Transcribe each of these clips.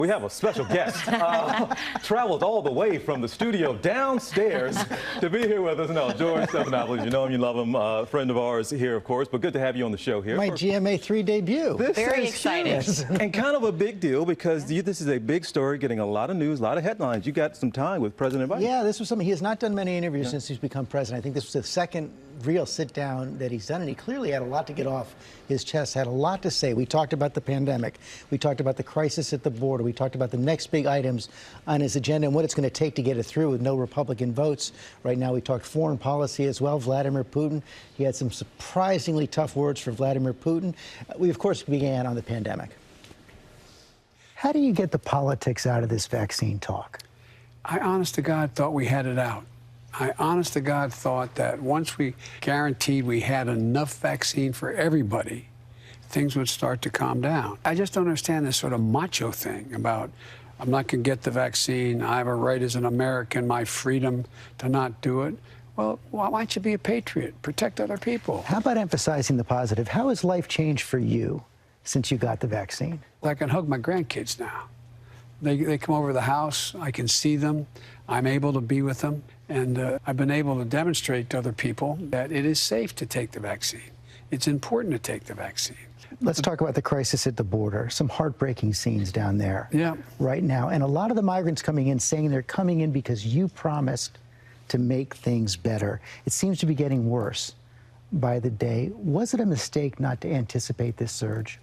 We have a special guest, traveled all the way from the studio downstairs to be here with us. No, George Stephanopoulos, you know him, you love him, a friend of ours here, of course, but good to have you on the show here. My GMA 3 debut. This Very is exciting. huge, and kind of a big deal because this is a big story, getting a lot of news, a lot of headlines. You got some time with President Biden. Yeah, this was something. He has not done many interviews since he's become president. I think this was the second real sit-down that he's done, and he clearly had a lot to get off his chest, had a lot to say. We talked about the pandemic. We talked about the crisis at the border. We talked about the next big items on his agenda and what it's going to take to get it through with no Republican votes. Right now, we talked foreign policy as well. Vladimir Putin. He had some surprisingly tough words for Vladimir Putin. We, of course, began on the pandemic. How do you get the politics out of this vaccine talk? I, honest to God, thought we had it out. I, honest to God, thought that once we guaranteed we had enough vaccine for everybody, things would start to calm down. I just don't understand this sort of macho thing about, I'm not going to get the vaccine, I have a right as an American, my freedom to not do it. Well, why don't you be a patriot? Protect other people. How about emphasizing the positive? How has life changed for you since you got the vaccine? I can hug my grandkids now. They come over to the house, I can see them, I'm able to be with them, and I've been able to demonstrate to other people that it is safe to take the vaccine. It's important to take the vaccine. Let's talk about the crisis at the border. Some heartbreaking scenes down there right now. And a lot of the migrants coming in saying they're coming in because you promised to make things better. It seems to be getting worse by the day. Was it a mistake not to anticipate this surge?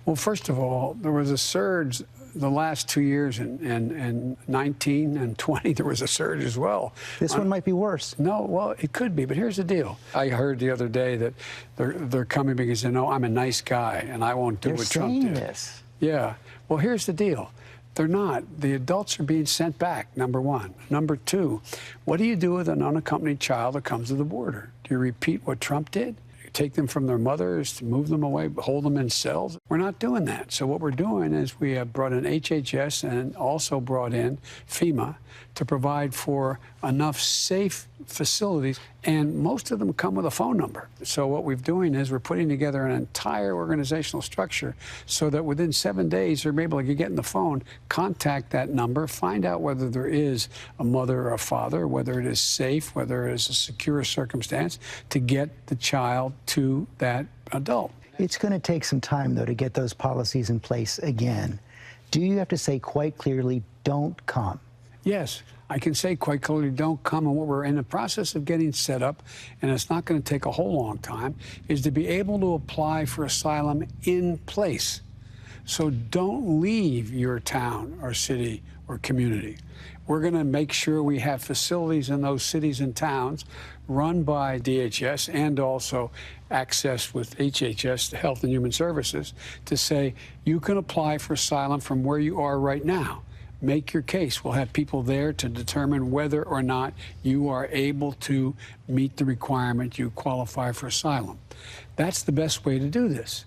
Well, first of all, there was a surge the last 2 years, in 19 and 20, there was a surge as well. This one might be worse. No, well, it could be, but here's the deal. I heard the other day that they're coming because they know I'm a nice guy and I won't do what Trump did. This. Yeah. Well, here's the deal. They're not. The adults are being sent back, number one. Number two, what do you do with an unaccompanied child that comes to the border? Do you repeat what Trump did? Take them from their mothers, to move them away, hold them in cells? We're not doing that. So what we're doing is we have brought in HHS and also brought in FEMA to provide for enough safe facilities, and most of them come with a phone number. So what we're doing is we're putting together an entire organizational structure so that within 7 days they're able to get in the phone, contact that number, find out whether there is a mother or a father, whether it is safe, whether it is a secure circumstance to get the child to that adult. It's going to take some time, though, to get those policies in place again. Do you have to say quite clearly, don't come? Yes, I can say quite clearly, don't come. And what we're in the process of getting set up, and it's not going to take a whole long time, is to be able to apply for asylum in place. So don't leave your town or city or community. We're going to make sure we have facilities in those cities and towns run by DHS and also access with HHS, Health and Human Services, to say you can apply for asylum from where you are right now. Make your case. We'll have people there to determine whether or not you are able to meet the requirement you qualify for asylum. That's the best way to do this.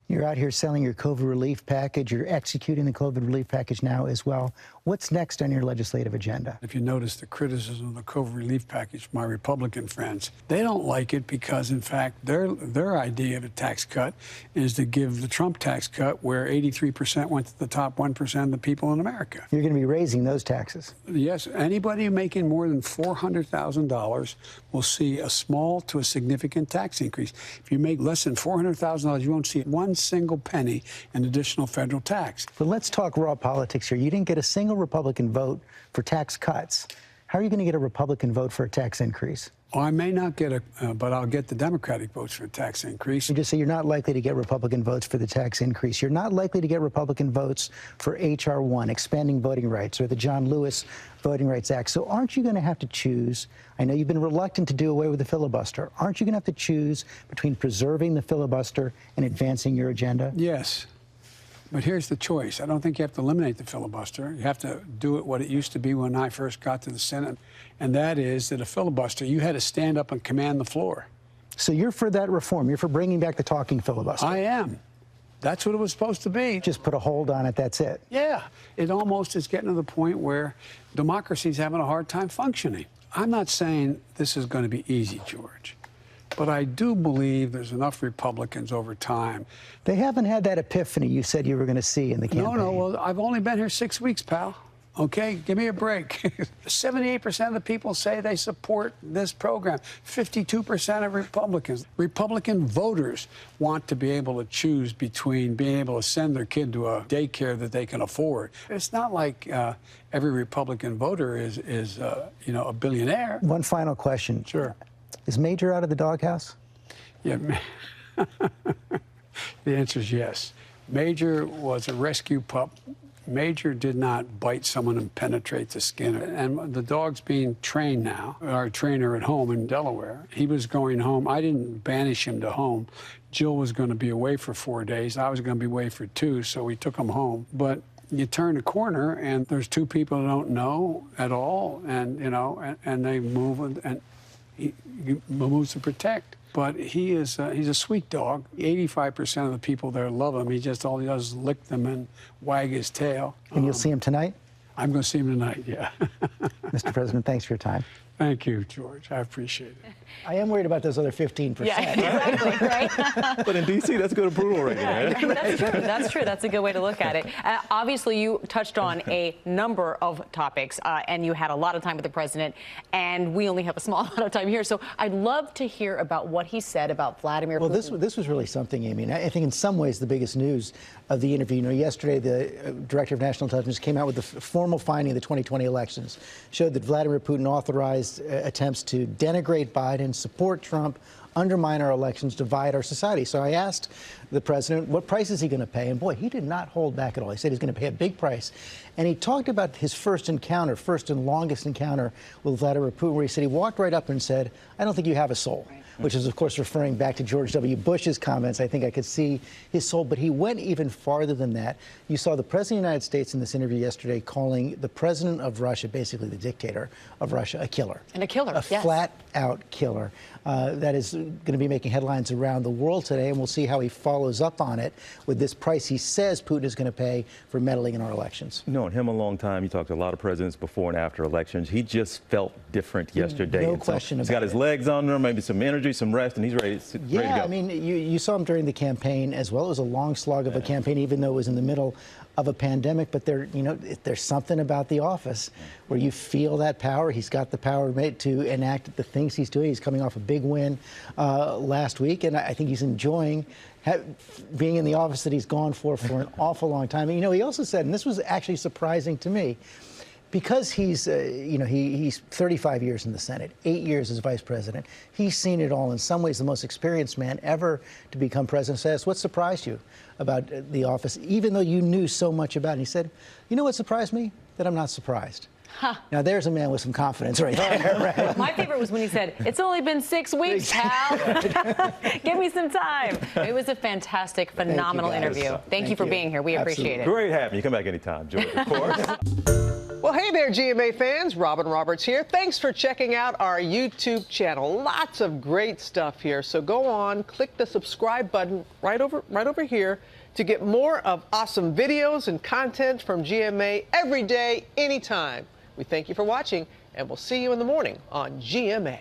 You're out here selling your COVID relief package. You're executing the COVID relief package now as well. What's next on your legislative agenda? If you notice the criticism of the COVID relief package, my Republican friends, they don't like it because, in fact, their idea of a tax cut is to give the Trump tax cut where 83% went to the top 1% of the people in America. You're going to be raising those taxes. Yes. Anybody making more than $400,000 will see a small to a significant tax increase. If you make less than $400,000, you won't see one single penny in additional federal tax. But let's talk raw politics here. You didn't get a single Republican vote for tax cuts. How are you going to get a Republican vote for a tax increase? Oh, I may not get but I'll get the Democratic votes for a tax increase. You just say you're not likely to get Republican votes for the tax increase. You're not likely to get Republican votes for H.R. 1, expanding voting rights, or the John Lewis Voting Rights Act. So aren't you going to have to choose? I know you've been reluctant to do away with the filibuster. Aren't you going to have to choose between preserving the filibuster and advancing your agenda? Yes. But here's the choice. I don't think you have to eliminate the filibuster. You have to do it what it used to be when I first got to the Senate, and that is that a filibuster, you had to stand up and command the floor. So you're for that reform. You're for bringing back the talking filibuster. I am. That's what it was supposed to be. Just put a hold on it, that's it. Yeah. It almost is getting to the point where democracy's having a hard time functioning. I'm not saying this is going to be easy, George. But I do believe there's enough Republicans over time. They haven't had that epiphany you said you were going to see in the campaign. No, well, I've only been here 6 weeks, pal. Okay, give me a break. 78% of the people say they support this program. 52% of Republicans. Republican voters want to be able to choose between being able to send their kid to a daycare that they can afford. It's not like every Republican voter is a billionaire. One final question. Sure. Is Major out of the doghouse? Yeah. The answer is yes. Major was a rescue pup. Major did not bite someone and penetrate the skin. And the dog's being trained now. Our trainer at home in Delaware, he was going home. I didn't banish him to home. Jill was going to be away for 4 days. I was going to be away for 2, so we took him home. But you turn a corner, and there's 2 people who don't know at all, and and they move, and he moves to protect. But he's a sweet dog. 85% of the people there love him. All he does is lick them and wag his tail. And you'll see him tonight? I'm going to see him tonight, yeah. Mr. President, thanks for your time. Thank you, George. I appreciate it. I am worried about those other 15%. Yeah, exactly, right? But in D.C., that's good approval rating, man. That's true. That's true. That's a good way to look at it. Obviously, you touched on a number of topics, and you had a lot of time with the president, and we only have a small amount of time here. So I'd love to hear about what he said about Vladimir Putin. Well, this was really something, Amy. And I think in some ways the biggest news of the interview, yesterday the Director of National Intelligence came out with the formal finding of the 2020 elections, showed that Vladimir Putin authorized attempts to denigrate Biden, support Trump, undermine our elections, divide our society. So I asked the president, what price is he going to pay? And boy, he did not hold back at all. He said he's going to pay a big price. And he talked about his first and longest encounter with Vladimir Putin, where he said he walked right up and said, I don't think you have a soul. Right. Which is, of course, referring back to George W. Bush's comments. I think I could see his soul, but he went even farther than that. You saw the President of the United States in this interview yesterday calling the President of Russia, basically the dictator of Russia, a killer. And a killer, A flat-out killer. That is going to be making headlines around the world today, and we'll see how he follows up on it with this price he says Putin is going to pay for meddling in our elections. Known him a long time. You talked to a lot of presidents before and after elections. He just felt different yesterday. No question about it. He's got his legs on there, maybe some energy, some rest, and he's ready to go. Yeah, I mean, you saw him during the campaign as well. It was a long slog of a campaign, even though it was in the middle of a pandemic. But there's something about the office where you feel that power. He's got the power to enact the things he's doing. He's coming off a big win last week, and I think he's enjoying being in the office that he's gone for an awful long time. And, he also said, and this was actually surprising to me, because he's 35 years in the Senate, 8 years as vice president. He's seen it all. In some ways, the most experienced man ever to become president. Says, what surprised you about the office, even though you knew so much about it? And he said, you know what surprised me? That I'm not surprised. Huh. Now, there's a man with some confidence right there. Right? My favorite was when he said, it's only been 6 weeks, pal. Give me some time. It was a fantastic, phenomenal interview. Thank you for being here. We appreciate it. Great having you. Come back anytime, George, of course. Well, hey there, GMA fans. Robin Roberts here. Thanks for checking out our YouTube channel. Lots of great stuff here. So go on, click the subscribe button right over here to get more of awesome videos and content from GMA every day, anytime. We thank you for watching, and we'll see you in the morning on GMA.